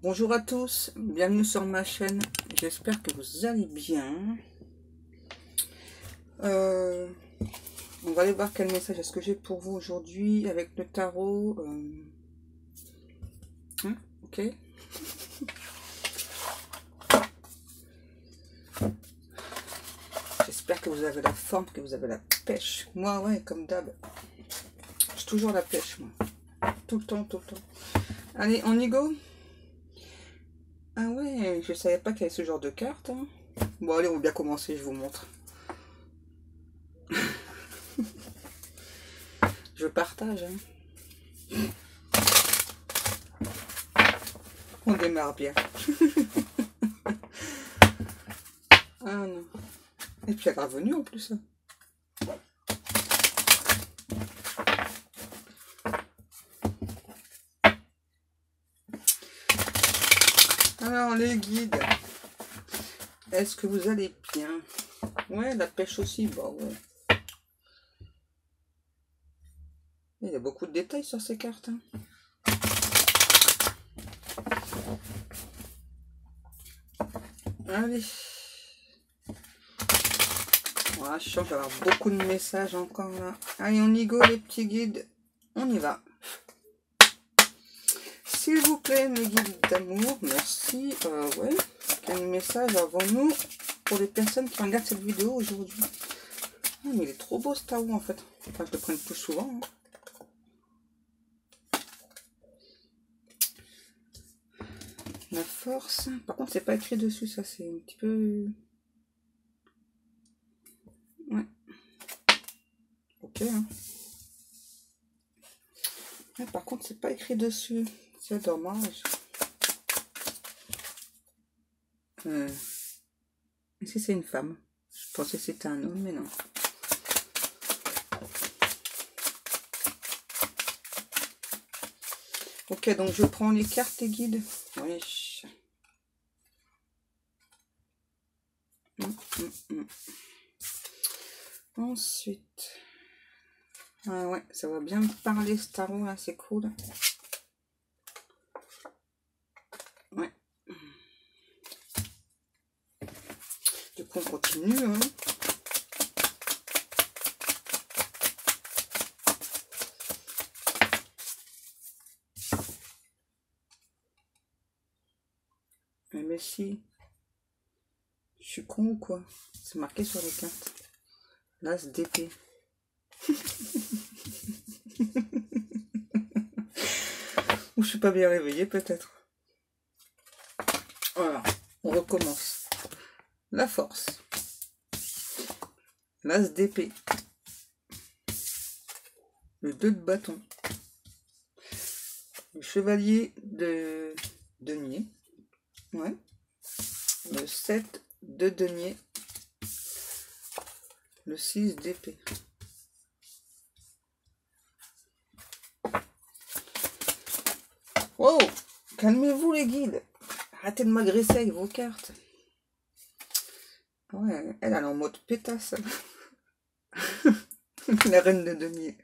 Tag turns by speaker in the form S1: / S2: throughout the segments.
S1: Bonjour à tous, bienvenue sur ma chaîne, j'espère que vous allez bien. On va aller voir quel message est-ce que j'ai pour vous aujourd'hui avec le tarot. Ok. J'espère que vous avez la forme, que vous avez la pêche. Moi, ouais, comme d'hab. J'ai toujours la pêche, moi. Tout le temps, tout le temps. Allez, on y go. Ah ouais, je savais pas qu'il y avait ce genre de carte. Hein. Bon, allez, on va bien commencer, je vous montre. Je partage. Hein. On démarre bien. Ah non. Et puis elle est revenue en plus. Alors les guides, est-ce que vous allez bien? Ouais, la pêche aussi, bah ouais. Il y a beaucoup de détails sur ces cartes. Hein. Allez. Voilà, je sens qu'il va y avoir beaucoup de messages encore là. Allez, on y go les petits guides. On y va. S'il vous plaît, mes guides d'amour, merci. Ouais, quel message avons-nous pour les personnes qui regardent cette vidéo aujourd'hui? Ah, mais il est trop beau ce tarot en fait. Enfin, je le prends plus souvent. Hein. La force. Par contre, c'est pas écrit dessus, ça c'est un petit peu. Ouais. Ok. Hein. Ouais, par contre, c'est pas écrit dessus. C'est dommage. Est-ce que c'est une femme? Je pensais que c'était un homme, mais non. Ok, donc je prends les cartes et guides. Oui. Ensuite. Ah ouais, ça va bien me parler ce tarot là, c'est cool. Ouais. Du coup, on continue. Hein. Mais si. Je suis con ou quoi? C'est marqué sur les cartes. L'as d'épée. Ou je suis pas bien réveillée peut-être. Voilà, on recommence. La force. L'as d'épée. Le 2 de bâton. Le chevalier de denier. Ouais. Le 7 de denier. Le 6 d'épée. Wow, calmez-vous les guides. Arrêtez de m'agresser avec vos cartes. Ouais, elle est en mode pétasse. La reine de denier.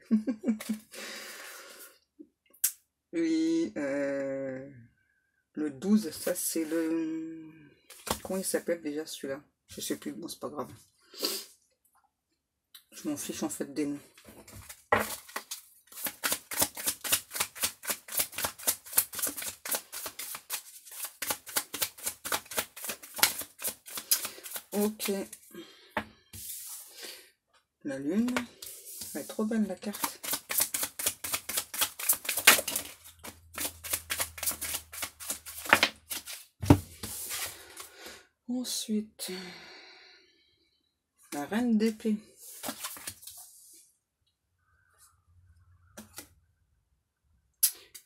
S1: Oui, le 12, ça c'est le... Comment il s'appelle déjà celui-là? Je sais plus, bon c'est pas grave. Je m'en fiche en fait des noms. Ok. La lune. Elle est trop belle la carte. Ensuite, la reine d'épée.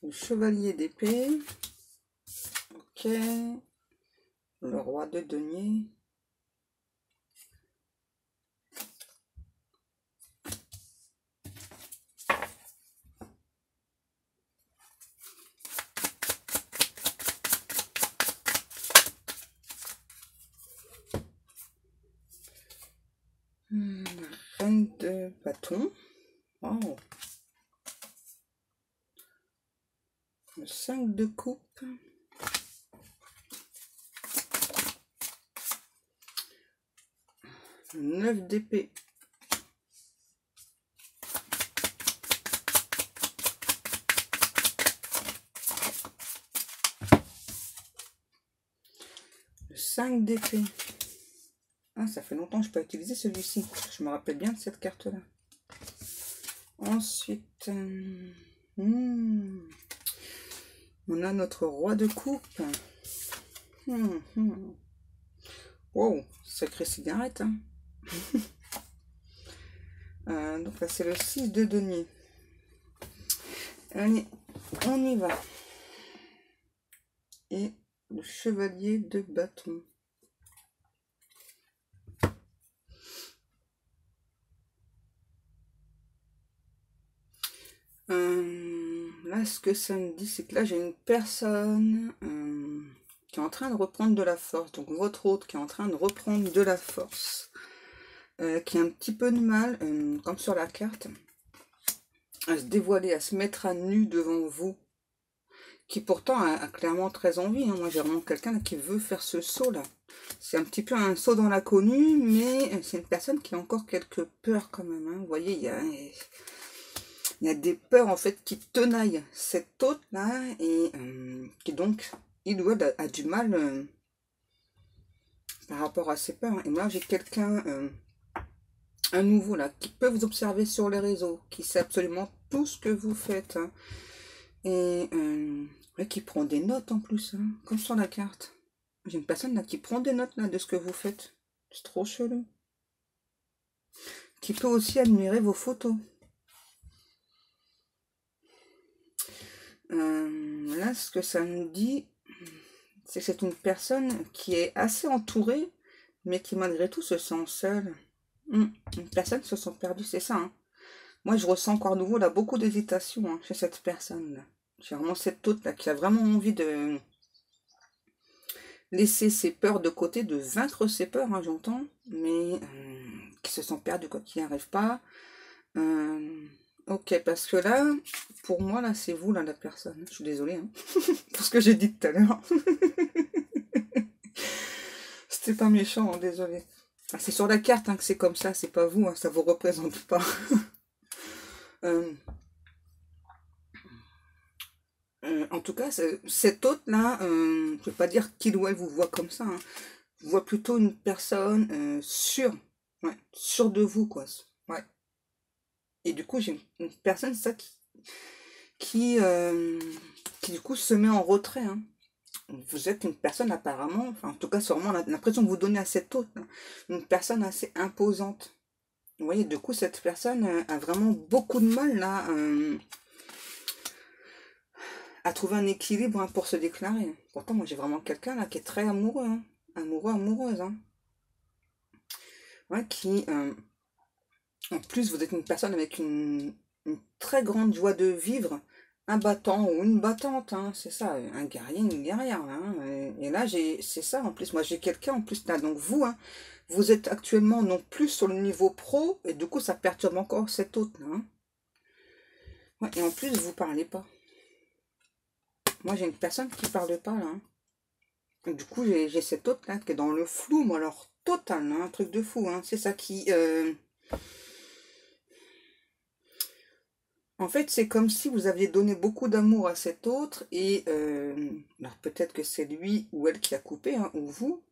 S1: Le chevalier d'épée. Ok. Le roi de denier. Reine de bâton. Oh. Le 5 de coupe. 9 d'épée. Le 5 d'épée. Ah, ça fait longtemps que je n'ai pas utilisé celui-ci. Je me rappelle bien de cette carte-là. Ensuite, on a notre roi de coupe. Wow, sacrée cigarette. Hein. Donc là, c'est le 6 de denier. Allez, on y va. Et le chevalier de bâton. Là, ce que ça me dit, c'est que là, j'ai une personne qui est en train de reprendre de la force. Donc, votre hôte qui est en train de reprendre de la force. Qui a un petit peu de mal, comme sur la carte, à se dévoiler, à se mettre à nu devant vous. Qui pourtant a clairement très envie. Hein. Moi, j'ai vraiment quelqu'un qui veut faire ce saut-là. C'est un petit peu un saut dans l'inconnu, mais c'est une personne qui a encore quelques peurs quand même. Hein. Vous voyez, il y a des peurs en fait qui tenaillent cette hôte là et qui donc il ou elle a du mal par rapport à ses peurs. Hein. Et moi j'ai quelqu'un un nouveau là qui peut vous observer sur les réseaux, qui sait absolument tout ce que vous faites hein. Et ouais, qui prend des notes en plus, hein, comme sur la carte. J'ai une personne là qui prend des notes là de ce que vous faites. C'est trop chelou. Qui peut aussi admirer vos photos. Là, ce que ça me dit, c'est que c'est une personne qui est assez entourée, mais qui malgré tout se sent seule. Une personne se sent perdue, c'est ça. Hein. Moi, je ressens encore nouveau là beaucoup d'hésitation hein, chez cette personne-là. J'ai vraiment cette hôte là qui a vraiment envie de laisser ses peurs de côté, de vaincre ses peurs, hein, j'entends, mais qui se sent perdue, quoi, qui n'y arrive pas. Ok, parce que là, pour moi, là, c'est vous, là, la personne. Je suis désolée, hein, pour ce que j'ai dit tout à l'heure. C'était pas méchant, hein, désolée. Ah, c'est sur la carte hein, que c'est comme ça, c'est pas vous, hein, ça vous représente pas. En tout cas, cet hôte-là, je ne vais pas dire qu'il ou elle vous voit comme ça. Hein. Je vois plutôt une personne sûre, ouais, sûre de vous, quoi. Ouais. Et du coup, j'ai une personne ça qui du coup se met en retrait. Hein. Vous êtes une personne apparemment, enfin en tout cas sûrement l'impression que vous donnez à cet hôte, hein, une personne assez imposante. Vous voyez, du coup, cette personne a vraiment beaucoup de mal là à trouver un équilibre hein, pour se déclarer. Pourtant, moi, j'ai vraiment quelqu'un là qui est très amoureux, hein. Amoureux, amoureuse. Hein. Ouais, qui, en plus, vous êtes une personne avec une très grande joie de vivre, un battant ou une battante, hein, c'est ça, un guerrier, une guerrière. Hein, et là, c'est ça, en plus, moi, j'ai quelqu'un, en plus, là, donc vous, hein, vous êtes actuellement non plus sur le niveau pro, et du coup, ça perturbe encore cet autre, là. Hein. Ouais, et en plus, vous parlez pas. Moi, j'ai une personne qui parle pas, là. Hein. Du coup, j'ai cet autre là qui est dans le flou, mais alors total, hein, un truc de fou. Hein. C'est ça qui... En fait, c'est comme si vous aviez donné beaucoup d'amour à cet autre et... alors peut-être que c'est lui ou elle qui a coupé, hein, ou vous.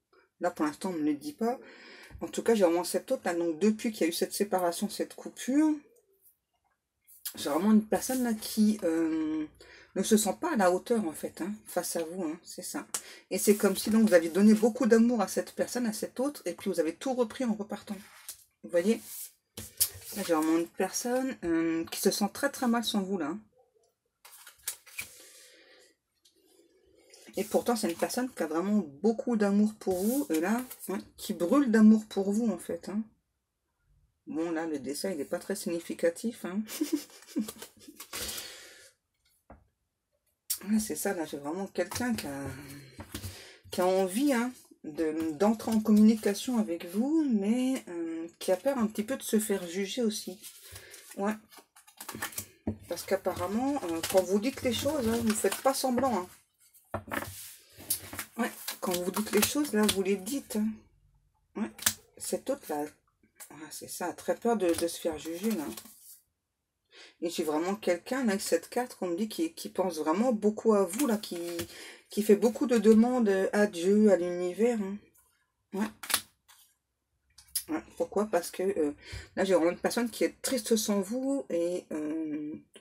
S1: Là, pour l'instant, on ne me le dit pas. En tout cas, j'ai vraiment cet autre là. Donc, depuis qu'il y a eu cette séparation, cette coupure, j'ai vraiment une personne là qui... ne se sent pas à la hauteur en fait, hein, face à vous, hein, c'est ça. Et c'est comme si donc vous aviez donné beaucoup d'amour à cette personne, à cet autre, et puis vous avez tout repris en repartant. Vous voyez? Là j'ai vraiment une personne qui se sent très très mal sans vous là. Hein. Et pourtant c'est une personne qui a vraiment beaucoup d'amour pour vous, et là, ouais, qui brûle d'amour pour vous en fait. Hein. Bon là le dessin il n'est pas très significatif. Hein. Ouais, c'est ça, là, j'ai vraiment quelqu'un qui a envie hein, d'entrer en communication avec vous, mais qui a peur un petit peu de se faire juger aussi. Ouais. Parce qu'apparemment, quand vous dites les choses, hein, vous ne faites pas semblant. Hein. Ouais. Quand vous dites les choses, là, vous les dites. Hein. Ouais. Cet autre, là, c'est ça, très peur de se faire juger, là. Et j'ai vraiment quelqu'un, là, avec cette carte, qu'on me dit, qui pense vraiment beaucoup à vous, là, qui fait beaucoup de demandes à Dieu, à l'univers, hein. Ouais. Ouais. Pourquoi? Parce que là, j'ai vraiment une personne qui est triste sans vous, et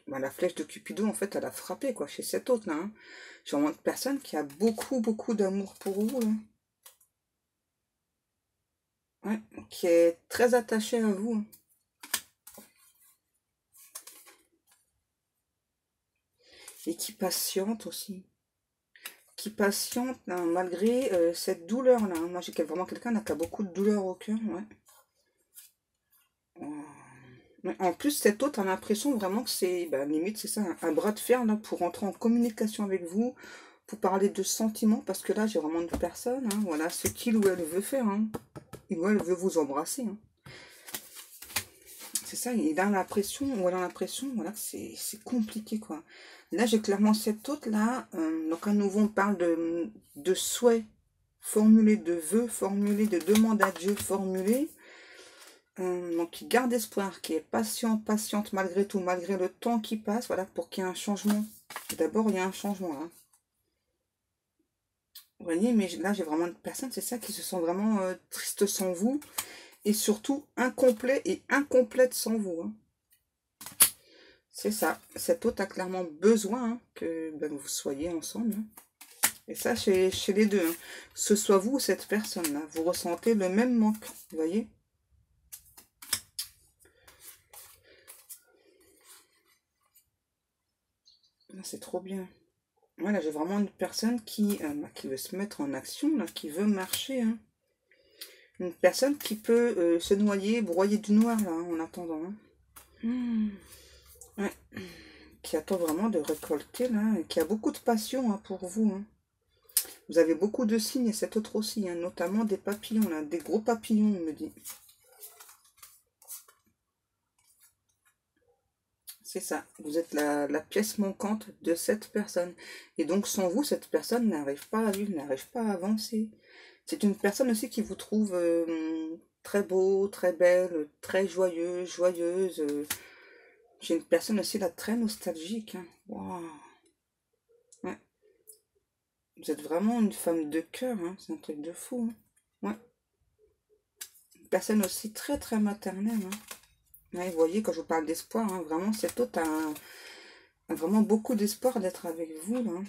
S1: bah, la flèche de Cupidon, en fait, elle a frappé, quoi, chez cet autre, là, hein. J'ai vraiment une personne qui a beaucoup, beaucoup d'amour pour vous, là. Ouais. Qui est très attachée à vous, hein. Et qui patiente aussi. Qui patiente hein, malgré cette douleur-là, hein. Moi, j'ai vraiment quelqu'un là, qui a beaucoup de douleur au cœur, ouais. Mais en plus, cet autre a l'impression vraiment que c'est, bah, limite, c'est ça, un bras de fer là, pour entrer en communication avec vous, pour parler de sentiments, parce que là, j'ai vraiment une personne, hein, voilà, ce qu'il ou elle veut faire, hein. Il ou elle veut vous embrasser, hein. C'est ça, il a l'impression, ou elle a l'impression, voilà, que c'est compliqué, quoi. Là, j'ai clairement cette autre là, donc à nouveau, on parle de souhaits formulés, de vœux formulés, de demandes à Dieu formulées. Donc, qui garde espoir, qui est patient, patiente malgré tout, malgré le temps qui passe, voilà, pour qu'il y ait un changement. D'abord, il y a un changement, hein. Vous voyez, mais là, j'ai vraiment une personne, c'est ça, qui se sent vraiment triste sans vous, et surtout incomplet et incomplète sans vous, hein. C'est ça. Cet autre a clairement besoin hein, que ben, vous soyez ensemble, hein. Et ça, chez les deux, hein. Que ce soit vous ou cette personne-là, vous ressentez le même manque, vous voyez. C'est trop bien. Voilà, j'ai vraiment une personne qui veut se mettre en action, là, qui veut marcher, hein. Une personne qui peut se noyer, broyer du noir, là, hein, en attendant, hein. Ouais. Qui attend vraiment de récolter, là, et qui a beaucoup de passion hein, pour vous, hein. Vous avez beaucoup de signes, et cet autre aussi, hein, notamment des papillons, là, des gros papillons, on me dit. C'est ça, vous êtes la pièce manquante de cette personne. Et donc, sans vous, cette personne n'arrive pas à vivre, n'arrive pas à avancer. C'est une personne aussi qui vous trouve très beau, très belle, très joyeuse, joyeuse. J'ai une personne aussi là très nostalgique, hein. Waouh. Ouais. Vous êtes vraiment une femme de cœur, hein. C'est un truc de fou, hein. Ouais. Une personne aussi très très maternelle, hein. Ouais, vous voyez, quand je vous parle d'espoir, hein, vraiment, cet autre a vraiment beaucoup d'espoir d'être avec vous, là.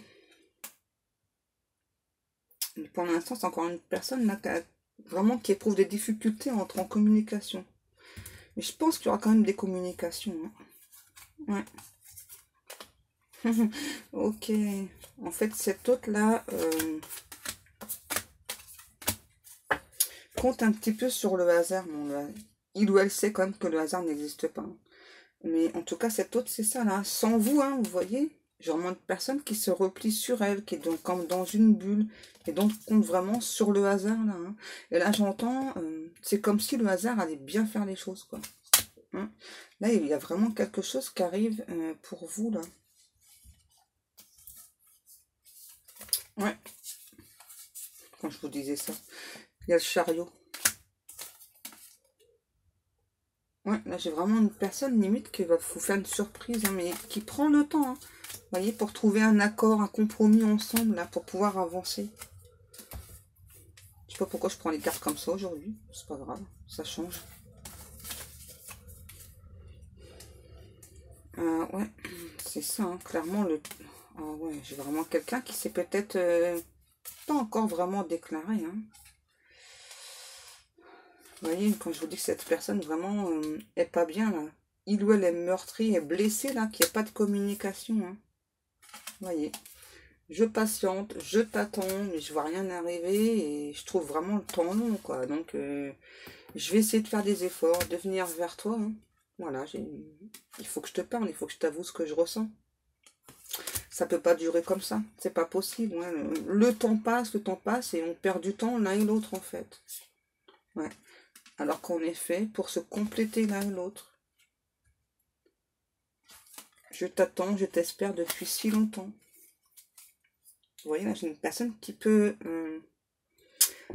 S1: Mais pour l'instant, c'est encore une personne là, vraiment qui éprouve des difficultés à entrer en communication. Mais je pense qu'il y aura quand même des communications, hein. Ouais. Ok. En fait, cet autre-là compte un petit peu sur le hasard. Bon, il ou elle sait quand même que le hasard n'existe pas, hein. Mais en tout cas, cet autre, c'est ça, là. Sans vous, hein, vous voyez, genre moins de personnes qui se replient sur elle, qui est donc comme dans une bulle, et donc compte vraiment sur le hasard, là, hein. Et là, j'entends, c'est comme si le hasard allait bien faire les choses, quoi, hein. Là, il y a vraiment quelque chose qui arrive pour vous, là. Ouais, quand je vous disais ça. Il y a le chariot. Ouais, là, j'ai vraiment une personne, limite, qui va vous faire une surprise, hein, mais qui prend le temps, hein. Vous voyez, pour trouver un accord, un compromis ensemble, là, pour pouvoir avancer. Je sais pas pourquoi je prends les cartes comme ça aujourd'hui. C'est pas grave, ça change. Ouais, c'est ça, hein, clairement. Ah ouais, j'ai vraiment quelqu'un qui s'est peut-être pas encore vraiment déclaré, hein. Vous voyez, quand je vous dis que cette personne vraiment est pas bien, là. Il ou elle est meurtri, est blessé, là, qu'il n'y a pas de communication, hein. Vous voyez. Je patiente, je t'attends, mais je vois rien arriver et je trouve vraiment le temps long, quoi. Donc, je vais essayer de faire des efforts, de venir vers toi, hein. Voilà, il faut que je te parle, il faut que je t'avoue ce que je ressens. Ça peut pas durer comme ça, c'est pas possible, hein. Le temps passe et on perd du temps l'un et l'autre, en fait. Ouais. Alors qu'on est fait pour se compléter l'un et l'autre. Je t'attends, je t'espère depuis si longtemps. Vous voyez, là, j'ai une personne qui peut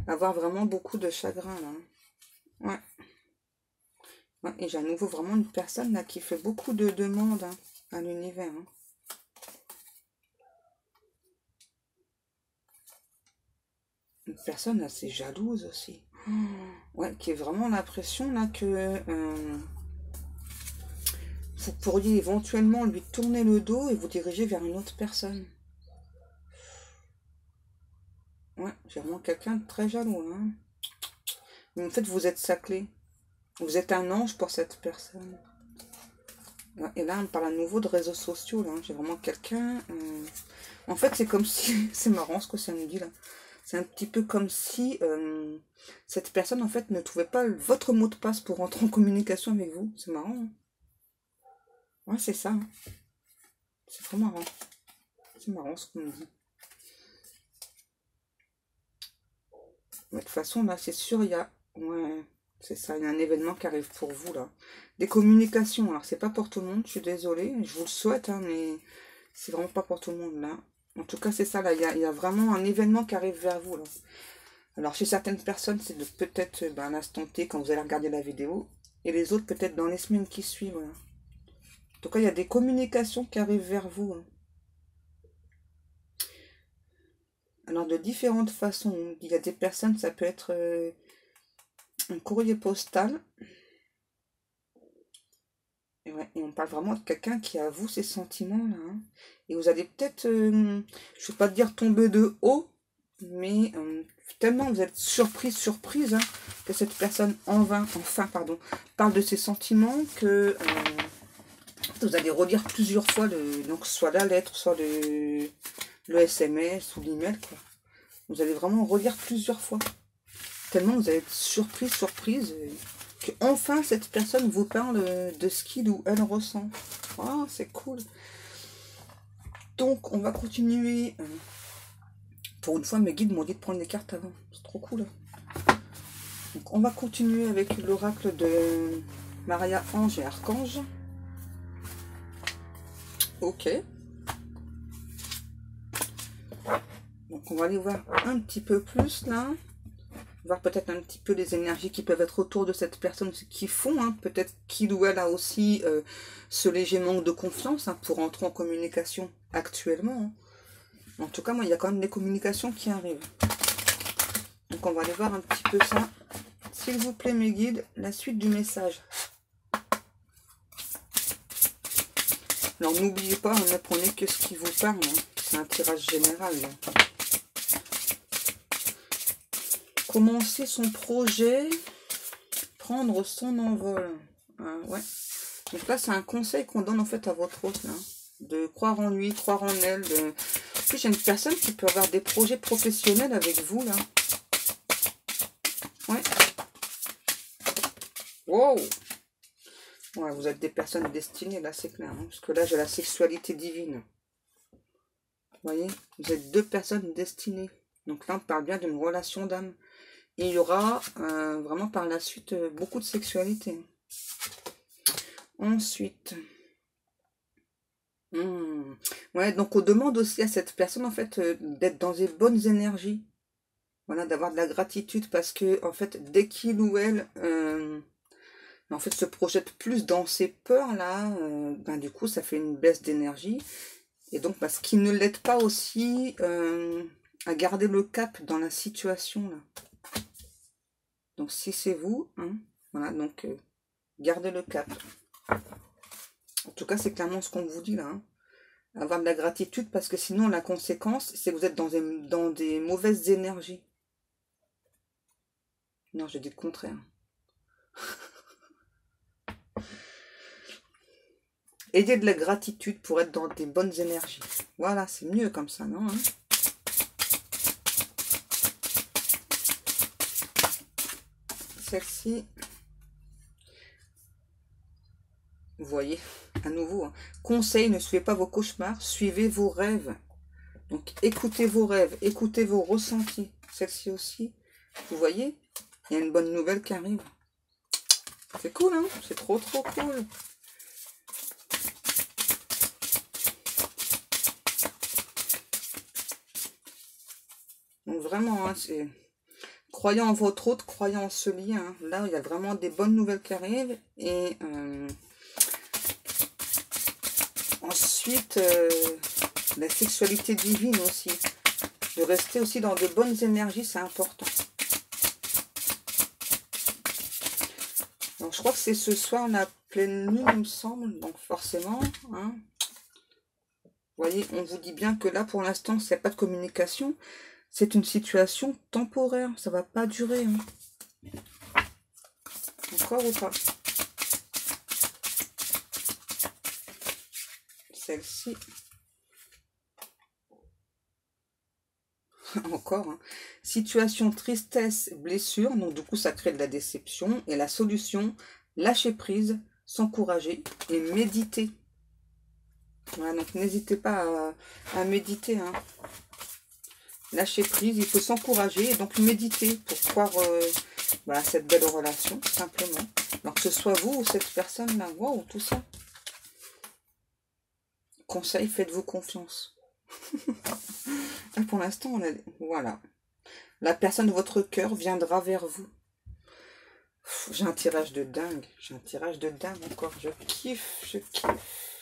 S1: avoir vraiment beaucoup de chagrin, là. Ouais. Ouais, et j'ai à nouveau vraiment une personne là qui fait beaucoup de demandes hein, à l'univers. Hein. Une personne assez jalouse aussi. Oh, ouais, qui a vraiment l'impression là que vous pourriez éventuellement lui tourner le dos et vous diriger vers une autre personne. Ouais, j'ai vraiment quelqu'un de très jaloux. Hein. Mais en fait, vous êtes saclé. Vous êtes un ange pour cette personne. Ouais, et là, on parle à nouveau de réseaux sociaux. Là. J'ai vraiment quelqu'un... En fait, c'est comme si... C'est marrant ce que ça me dit là. C'est un petit peu comme si cette personne, en fait, ne trouvait pas votre mot de passe pour rentrer en communication avec vous. C'est marrant. Hein. Ouais, c'est ça. Hein. C'est trop marrant. C'est marrant ce qu'on me dit. Mais de toute façon, là, c'est sûr, il y a... Ouais, c'est ça, il y a un événement qui arrive pour vous, là. Des communications. Alors, c'est pas pour tout le monde, je suis désolée. Je vous le souhaite, hein, mais c'est vraiment pas pour tout le monde, là. En tout cas, c'est ça, là. Il y a vraiment un événement qui arrive vers vous, là. Alors, chez certaines personnes, c'est peut-être à l'instant T, quand vous allez regarder la vidéo. Et les autres, peut-être dans les semaines qui suivent, voilà. En tout cas, il y a des communications qui arrivent vers vous, hein. Alors, de différentes façons. Il y a des personnes, ça peut être un courrier postal. Et, ouais, et on parle vraiment de quelqu'un qui avoue ses sentiments, là. Hein. Et vous allez peut-être, je ne vais pas dire tomber de haut, mais tellement vous êtes surprise, hein, que cette personne enfin, pardon, parle de ses sentiments que vous allez relire plusieurs fois, donc soit la lettre, soit le SMS ou l'email, quoi. Vous allez vraiment relire plusieurs fois. Tellement vous allez être surprise, que enfin cette personne vous parle de ce qu'il ou elle ressent. Oh, c'est cool. Donc, on va continuer. Pour une fois, mes guides m'ont dit de prendre les cartes avant. C'est trop cool. Donc, on va continuer avec l'oracle de Maria Ange et Archange. Ok. Donc, on va aller voir un petit peu plus, là. Voir peut-être un petit peu les énergies qui peuvent être autour de cette personne, ce qu'ils font. Hein. Peut-être qu'il ou elle a aussi ce léger manque de confiance hein, pour entrer en communication actuellement. Hein. En tout cas, moi, il y a quand même des communications qui arrivent. Donc, on va aller voir un petit peu ça. S'il vous plaît, mes guides, la suite du message. Alors, n'oubliez pas, ne prenez que ce qui vous parle. Hein. C'est un tirage général. Là. Commencer son projet, prendre son envol. Ouais. Donc là, c'est un conseil qu'on donne en fait à votre hôte. Là. De croire en lui, croire en elle. De... En plus, j'ai une personne qui peut avoir des projets professionnels avec vous, là. Ouais. Wow. Ouais, vous êtes des personnes destinées, là, c'est clair. Hein, parce que là, j'ai la sexualité divine. Vous voyez, vous êtes deux personnes destinées. Donc là, on parle bien d'une relation d'âme. Et il y aura vraiment par la suite beaucoup de sexualité. Ensuite... Ouais, donc on demande aussi à cette personne en fait d'être dans des bonnes énergies. Voilà, d'avoir de la gratitude parce que en fait, dès qu'il ou elle en fait se projette plus dans ses peurs là, ben, du coup ça fait une baisse d'énergie. Et donc parce qu'il ne l'aide pas aussi à garder le cap dans la situation là. Donc si c'est vous, hein, voilà, donc gardez le cap. En tout cas, c'est clairement ce qu'on vous dit là. Hein. Avoir de la gratitude parce que sinon la conséquence c'est que vous êtes dans des mauvaises énergies. Non, j'ai dit le contraire. Ayez de la gratitude pour être dans des bonnes énergies. Voilà, c'est mieux comme ça, non hein. Celle-ci, vous voyez, à nouveau, hein. Conseil, ne suivez pas vos cauchemars, suivez vos rêves. Donc, écoutez vos rêves, écoutez vos ressentis. Celle-ci aussi, vous voyez, il y a une bonne nouvelle qui arrive. C'est cool, hein. C'est trop cool. Donc, vraiment, hein, c'est... croyant en votre autre, croyant en ce lien. Hein. Là, il y a vraiment des bonnes nouvelles qui arrivent. Et ensuite, la sexualité divine aussi. De rester aussi dans de bonnes énergies, c'est important. Donc, je crois que c'est ce soir, on a pleine lune, il me semble. Donc, forcément, hein. Vous voyez, on vous dit bien que là, pour l'instant, s'il n'y a pas de communication, c'est une situation temporaire. Ça ne va pas durer. Hein. Encore ou pas? Celle-ci. Encore. Hein. Situation, tristesse, blessure. Donc, du coup, ça crée de la déception. Et la solution, lâcher prise, s'encourager et méditer. Voilà, donc n'hésitez pas à méditer. Hein. Lâcher prise, il faut s'encourager et donc méditer pour croire à cette belle relation, tout simplement. Donc que ce soit vous ou cette personne-là, waouh, tout ça. Conseil, faites-vous confiance. Pour l'instant, voilà. La personne de votre cœur viendra vers vous. J'ai un tirage de dingue. J'ai un tirage de dingue encore. Je kiffe, je kiffe.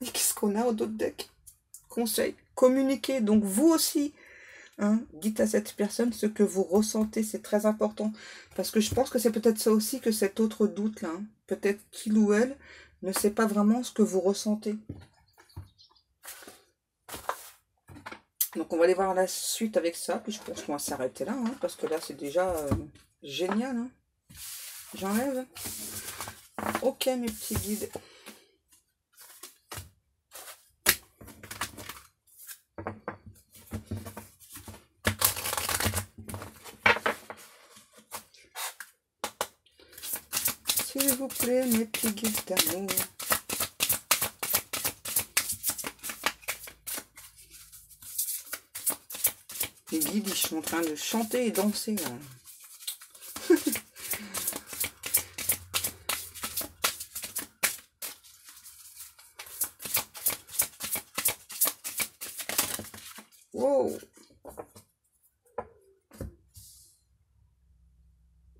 S1: Et qu'est-ce qu'on a au dos de deck? Conseil, communiquez. Donc vous aussi, hein, dites à cette personne ce que vous ressentez. C'est très important. Parce que je pense que c'est peut-être ça aussi que cet autre doute là. Hein. Peut-être qu'il ou elle ne sait pas vraiment ce que vous ressentez. Donc on va aller voir la suite avec ça. Puis je pense qu'on va s'arrêter là. Hein, parce que là c'est déjà génial. Hein. J'enlève. Ok mes petits guides. S'il vous plaît, mes petits guides d'amour. Les guides, ils sont en train de chanter et danser, là. Wow! Vous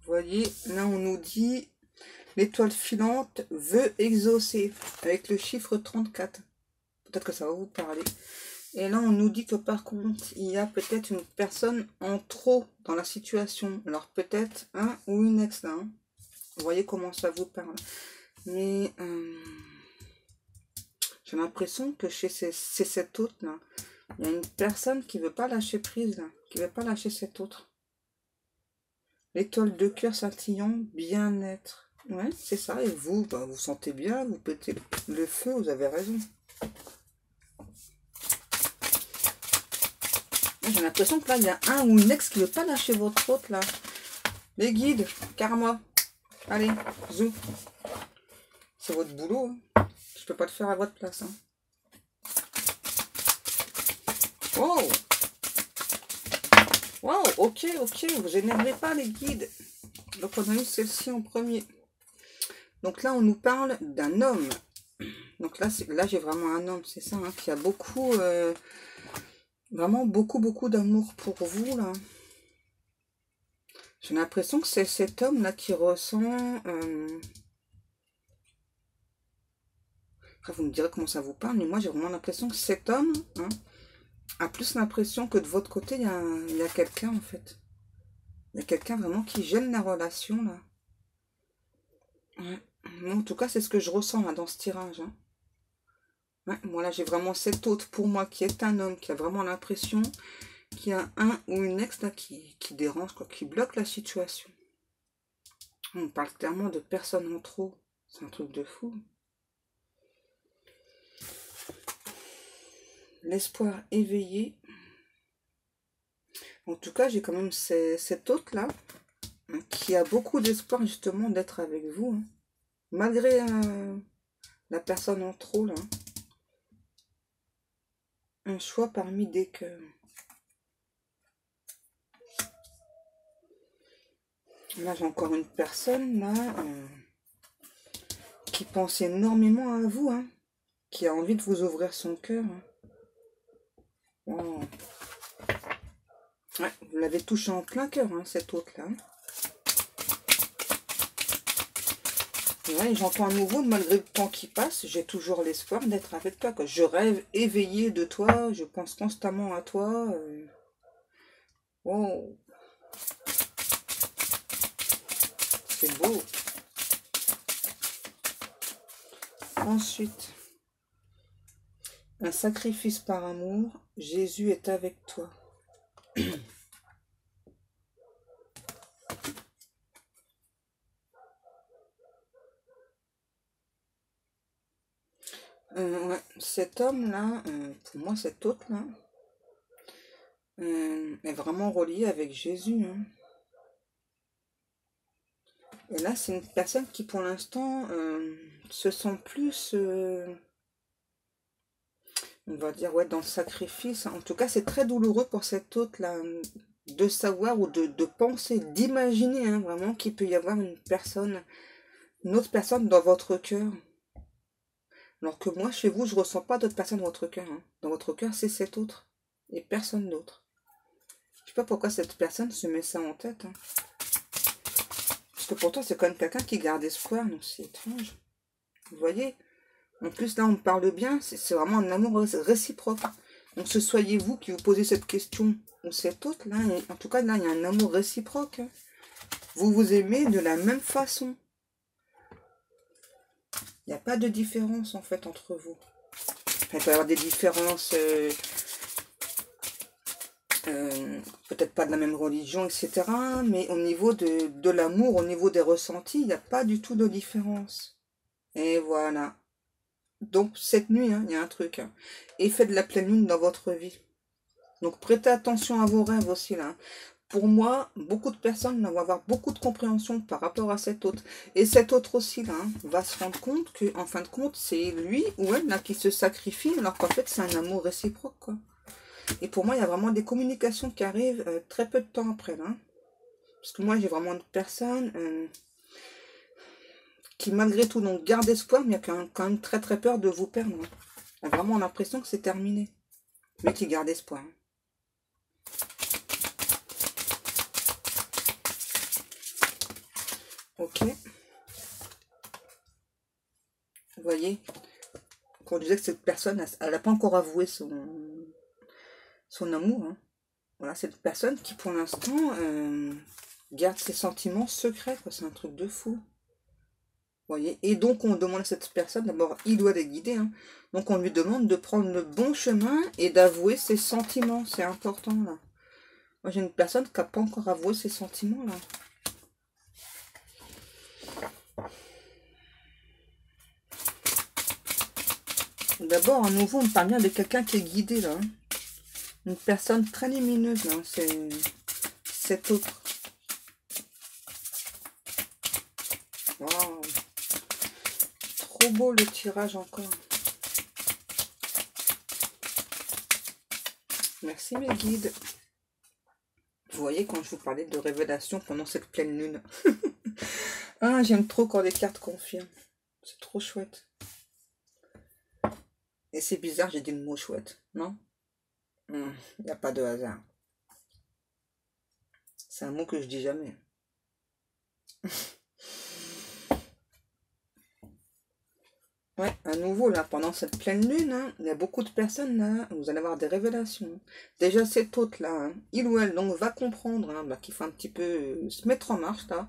S1: voyez, là, on nous dit... L'étoile filante veut exaucer avec le chiffre 34. Peut-être que ça va vous parler. Et là, on nous dit que par contre, il y a peut-être une personne en trop dans la situation. Alors peut-être un ou une ex là. Hein. Vous voyez comment ça vous parle. Mais j'ai l'impression que chez cet autre là, il y a une personne qui ne veut pas lâcher prise là. Qui ne veut pas lâcher cet autre. L'étoile de cœur scintillant, bien-être. Ouais, c'est ça. Et vous, bah, vous sentez bien, vous pétez le feu, vous avez raison. J'ai l'impression que là, il y a un ou une ex qui ne veut pas lâcher votre autre, là. Les guides, karma. Allez, zou. C'est votre boulot. Hein. Je peux pas le faire à votre place. Hein. Wow. Wow, ok, vous énervez pas, les guides. Donc, on a eu celle-ci en premier. Donc là, on nous parle d'un homme. Donc là j'ai vraiment un homme, c'est ça, hein, qui a beaucoup, vraiment beaucoup d'amour pour vous, là. J'ai l'impression que c'est cet homme-là qui ressent... Après, vous me direz comment ça vous parle, mais moi, j'ai vraiment l'impression que cet homme hein, a plus l'impression que de votre côté, il y a quelqu'un, en fait. Il y a quelqu'un vraiment qui gêne la relation, là. Ouais. En tout cas, c'est ce que je ressens là, dans ce tirage. Hein. Ouais, moi là, j'ai vraiment cet autre pour moi qui est un homme, qui a vraiment l'impression qu'il y a un ou une ex là, qui dérange, quoi, qui bloque la situation. On parle clairement de personnes en trop. C'est un truc de fou. L'espoir éveillé. En tout cas, j'ai quand même cet autre là hein, qui a beaucoup d'espoir justement d'être avec vous. Hein. Malgré la personne en trop, là. Un choix parmi des cœurs. Là, j'ai encore une personne, là, qui pense énormément à vous, hein. Qui a envie de vous ouvrir son cœur. Hein. Wow. Ouais, vous l'avez touché en plein cœur, hein, cette autre-là. Ouais, j'entends à nouveau, malgré le temps qui passe, j'ai toujours l'espoir d'être avec toi, que je rêve éveillé de toi, je pense constamment à toi. Oh, c'est beau. Ensuite, un sacrifice par amour, Jésus est avec toi. Ouais, cet homme-là, pour moi, cet autre-là, est vraiment relié avec Jésus, hein. Et là, c'est une personne qui, pour l'instant, se sent plus, on va dire, ouais, dans le sacrifice. En tout cas, c'est très douloureux pour cet autre-là, de savoir ou de penser, d'imaginer, hein, vraiment qu'il peut y avoir une autre personne dans votre cœur. Alors que moi, chez vous, je ressens pas d'autres personnes dans votre cœur, hein. Dans votre cœur, c'est cet autre. Et personne d'autre. Je sais pas pourquoi cette personne se met ça en tête, hein. Parce que pourtant, c'est quand même quelqu'un qui garde espoir, donc c'est étrange. Vous voyez? En plus, là, on me parle bien, c'est vraiment un amour réciproque. Donc, ce soyez vous qui vous posez cette question ou cet autre, là, en tout cas, là, il y a un amour réciproque, hein. Vous vous aimez de la même façon. Il n'y a pas de différence, en fait, entre vous. Il peut y avoir des différences, peut-être pas de la même religion, etc. Mais au niveau de l'amour, au niveau des ressentis, il n'y a pas du tout de différence. Et voilà. Donc, cette nuit, hein, il y a un truc, hein. Effet de la pleine lune dans votre vie. Donc, prêtez attention à vos rêves aussi, là. Pour moi, beaucoup de personnes vont avoir beaucoup de compréhension par rapport à cet autre. Et cet autre aussi, là, hein, va se rendre compte que, en fin de compte, c'est lui ou elle, là, qui se sacrifie, alors qu'en fait, c'est un amour réciproque, quoi. Et pour moi, il y a vraiment des communications qui arrivent très peu de temps après, là. Parce que moi, j'ai vraiment une personne qui, malgré tout, donc, garde espoir, mais qui a quand même très très peur de vous perdre, hein. On a vraiment l'impression que c'est terminé. Mais qui garde espoir, hein. Ok. Vous voyez, quand on disait que cette personne, elle n'a pas encore avoué son amour, hein. Voilà, cette personne qui, pour l'instant, garde ses sentiments secrets, quoi. C'est un truc de fou. Vous voyez, et donc on demande à cette personne, d'abord, il doit les guider, hein. Donc on lui demande de prendre le bon chemin et d'avouer ses sentiments. C'est important, là. Moi, j'ai une personne qui n'a pas encore avoué ses sentiments, là. D'abord, à nouveau, on parle bien de quelqu'un qui est guidé, là, hein. Une personne très lumineuse, là. C'est cet autre. Waouh. Trop beau le tirage encore. Merci mes guides. Vous voyez quand je vous parlais de révélation pendant cette pleine lune. Ah, j'aime trop quand les cartes confirment. C'est trop chouette. Et c'est bizarre, j'ai dit le mot chouette, non? Il n'y a pas de hasard. C'est un mot que je dis jamais. Ouais, à nouveau, là, pendant cette pleine lune, hein, il y a beaucoup de personnes, là, vous allez avoir des révélations. Déjà, cet autre-là, hein, il ou elle, donc, va comprendre, hein, bah, qu'il faut un petit peu se mettre en marche, là.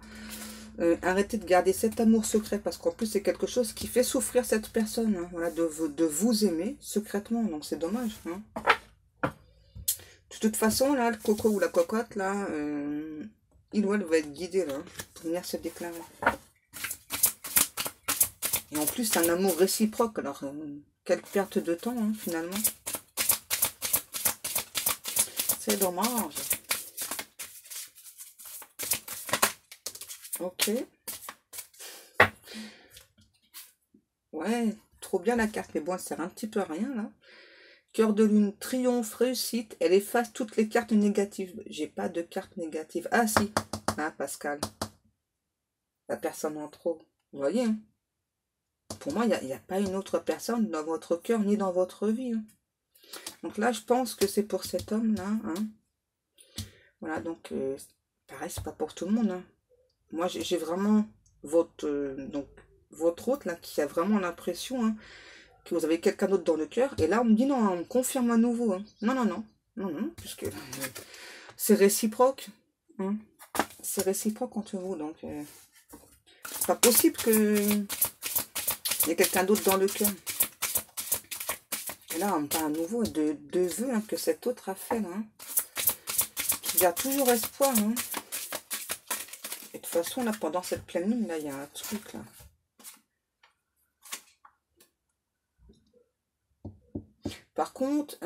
S1: Arrêtez de garder cet amour secret, parce qu'en plus, c'est quelque chose qui fait souffrir cette personne, hein, voilà, de vous aimer secrètement, donc c'est dommage, hein. De toute façon, là, le coco ou la cocotte, là, il ou elle va être guidé, là, pour venir se déclarer. Et en plus, c'est un amour réciproque. Alors, quelle perte de temps, hein, finalement. C'est dommage. Ok. Ouais, trop bien la carte. Mais bon, elle sert un petit peu à rien, là. Cœur de lune, triomphe, réussite. Elle efface toutes les cartes négatives. J'ai pas de cartes négatives. Ah, si. Ah, Pascal. La personne en trop. Vous voyez, hein. Pour moi, il n'y a pas une autre personne dans votre cœur ni dans votre vie, hein. Donc là, je pense que c'est pour cet homme-là, hein. Voilà, donc, pareil, c'est pas pour tout le monde, hein. Moi, j'ai vraiment donc, votre hôte, là, qui a vraiment l'impression, hein, que vous avez quelqu'un d'autre dans le cœur. Et là, on me dit non, on me confirme à nouveau, hein. Non, non, non. Non, non, puisque c'est réciproque, hein. C'est réciproque entre vous, donc c'est pas possible que il y ait quelqu'un d'autre dans le cœur. Et là, on me parle à nouveau de vœux, hein, que cet autre a fait, là, hein. Il y a toujours espoir, hein. Et de toute façon, là, pendant cette pleine lune, là, il y a un truc, là. Par contre,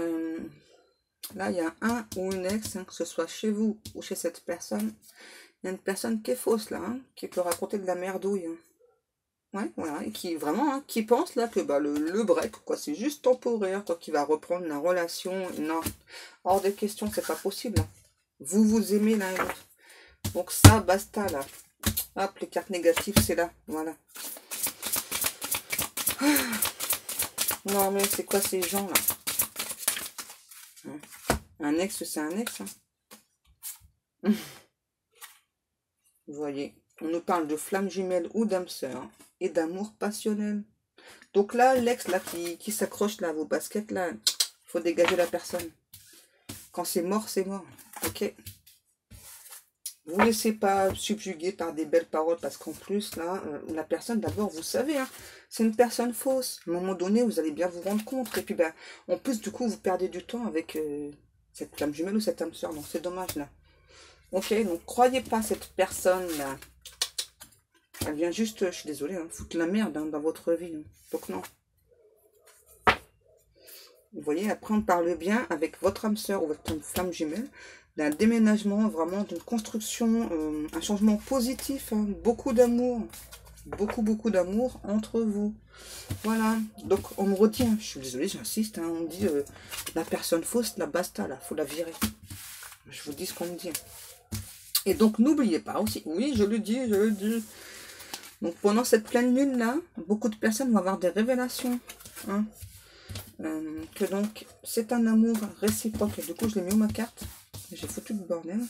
S1: là, il y a un ou une ex, hein, que ce soit chez vous ou chez cette personne. Il y a une personne qui est fausse, là, hein, qui peut raconter de la merdouille, hein. Ouais, voilà, et qui vraiment, hein, qui pense là que bah, le break, quoi, c'est juste temporaire, quoi, qui va reprendre la relation. Non, hors de question, c'est pas possible, hein. Vous vous aimez l'un et l'autre. Donc ça, basta là. Hop, les cartes négatives, c'est là, voilà. Non mais c'est quoi ces gens là, hein? Un ex, c'est un ex, hein. Vous voyez, on nous parle de flamme jumelle ou d'âme sœur et d'amour passionnel. Donc là, l'ex là qui s'accroche là à vos baskets là, faut dégager la personne. Quand c'est mort, c'est mort. Ok. Vous ne laissez pas subjuguer par des belles paroles parce qu'en plus là, la personne d'abord, vous savez, hein, c'est une personne fausse. À un moment donné, vous allez bien vous rendre compte. Et puis ben, en plus du coup, vous perdez du temps avec cette flamme jumelle ou cette âme sœur. Donc c'est dommage là. Ok, donc croyez pas cette personne là. Elle vient juste, je suis désolée, hein, foutre la merde, hein, dans votre vie. Hein. Donc non. Vous voyez, après on parle bien avec votre âme sœur ou votre flamme jumelle d'un déménagement, vraiment d'une construction, un changement positif, hein, beaucoup d'amour, beaucoup d'amour entre vous. Voilà, donc on me redit, hein, je suis désolée, j'insiste, hein, on me dit la personne fausse, la basta, là, faut la virer. Je vous dis ce qu'on me dit. Et donc n'oubliez pas aussi, oui, je le dis, donc pendant cette pleine lune là, beaucoup de personnes vont avoir des révélations, hein, que donc c'est un amour réciproque. Et du coup je l'ai mis où ma carte, j'ai foutu le bordel.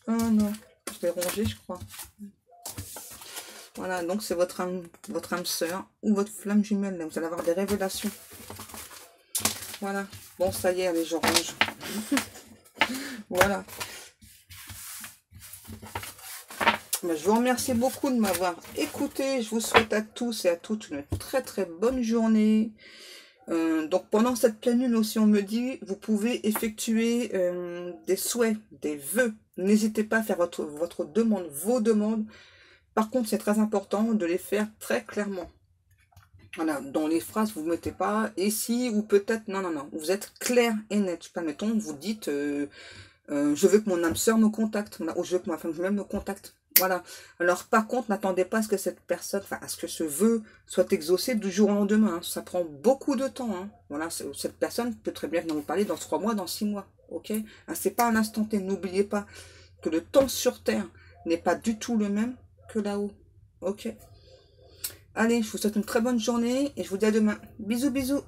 S1: Oh non, je l'ai rongé je crois. Voilà, donc c'est votre âme sœur ou votre flamme jumelle, là, vous allez avoir des révélations. Voilà, bon ça y est, allez, je range. Voilà. Je vous remercie beaucoup de m'avoir écouté. Je vous souhaite à tous et à toutes une très bonne journée. Donc pendant cette pleine lune aussi, on me dit, vous pouvez effectuer des souhaits, des vœux. N'hésitez pas à faire votre demande, vos demandes. Par contre, c'est très important de les faire très clairement. Voilà, dans les phrases, vous ne mettez pas « et si » ou « peut-être ». Non, non, non. Vous êtes clair et net. Je sais pas, mettons, vous dites je veux que mon âme sœur me contacte » ou « je veux que ma femme jumelle me contacte ». Voilà. Alors, par contre, n'attendez pas à ce que cette personne, enfin, à ce que ce vœu soit exaucé du jour au lendemain. Hein. Ça prend beaucoup de temps. Hein. Voilà, cette personne peut très bien venir vous parler dans 3 mois, dans 6 mois. Ok, hein, c'est pas un instant T. N'oubliez pas que le temps sur Terre n'est pas du tout le même que là-haut. Ok. Allez, je vous souhaite une très bonne journée et je vous dis à demain. Bisous, bisous.